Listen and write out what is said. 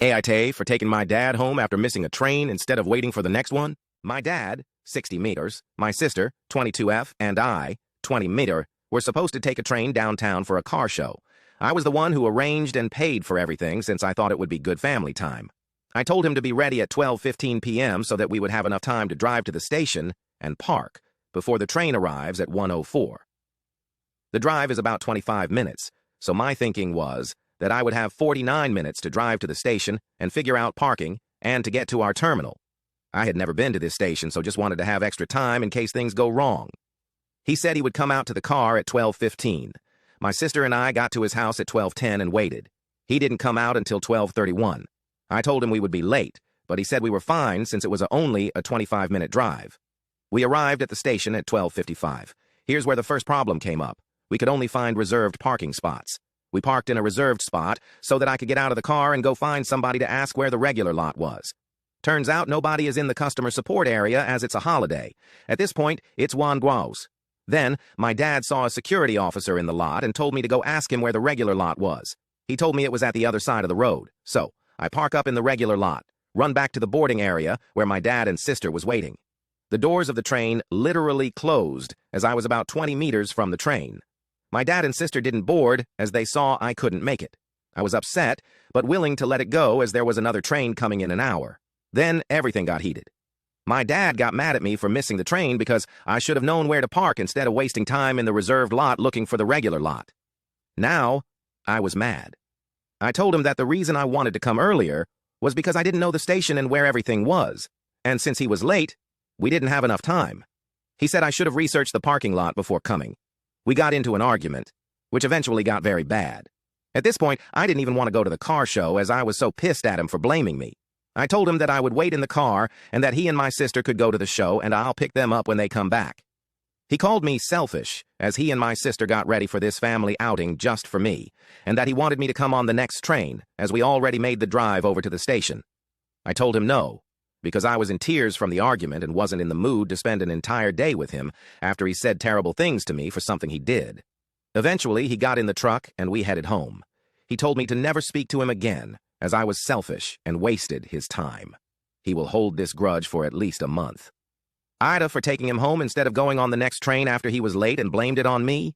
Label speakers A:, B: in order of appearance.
A: AITA for taking my dad home after missing a train instead of waiting for the next one. My dad, 60 meters, my sister, 22F, and I, 20 meter, were supposed to take a train downtown for a car show. I was the one who arranged and paid for everything since I thought it would be good family time. I told him to be ready at 12:15 p.m. so that we would have enough time to drive to the station and park before the train arrives at 1:04. The drive is about 25 minutes, so my thinking was that I would have 49 minutes to drive to the station and figure out parking and to get to our terminal. I had never been to this station, so just wanted to have extra time in case things go wrong. He said he would come out to the car at 12:15. My sister and I got to his house at 12:10 and waited. He didn't come out until 12:31. I told him we would be late, but he said we were fine since it was only a 25-minute drive. We arrived at the station at 12:55. Here's where the first problem came up. We could only find reserved parking spots. We parked in a reserved spot so that I could get out of the car and go find somebody to ask where the regular lot was. Turns out nobody is in the customer support area as it's a holiday. At this point, it's Juan Guaos. Then, my dad saw a security officer in the lot and told me to go ask him where the regular lot was. He told me it was at the other side of the road. So, I park up in the regular lot, run back to the boarding area where my dad and sister was waiting. The doors of the train literally closed as I was about 20 meters from the train. My dad and sister didn't board as they saw I couldn't make it. I was upset, but willing to let it go as there was another train coming in an hour. Then everything got heated. My dad got mad at me for missing the train because I should have known where to park instead of wasting time in the reserved lot looking for the regular lot. Now, I was mad. I told him that the reason I wanted to come earlier was because I didn't know the station and where everything was, and since he was late, we didn't have enough time. He said I should have researched the parking lot before coming. We got into an argument, which eventually got very bad. At this point, I didn't even want to go to the car show as I was so pissed at him for blaming me. I told him that I would wait in the car and that he and my sister could go to the show and I'll pick them up when they come back. He called me selfish as he and my sister got ready for this family outing just for me, and that he wanted me to come on the next train as we already made the drive over to the station. I told him no, because I was in tears from the argument and wasn't in the mood to spend an entire day with him after he said terrible things to me for something he did. Eventually, he got in the truck and we headed home. He told me to never speak to him again, as I was selfish and wasted his time. He will hold this grudge for at least a month. AITA for taking him home instead of going on the next train after he was late and blamed it on me.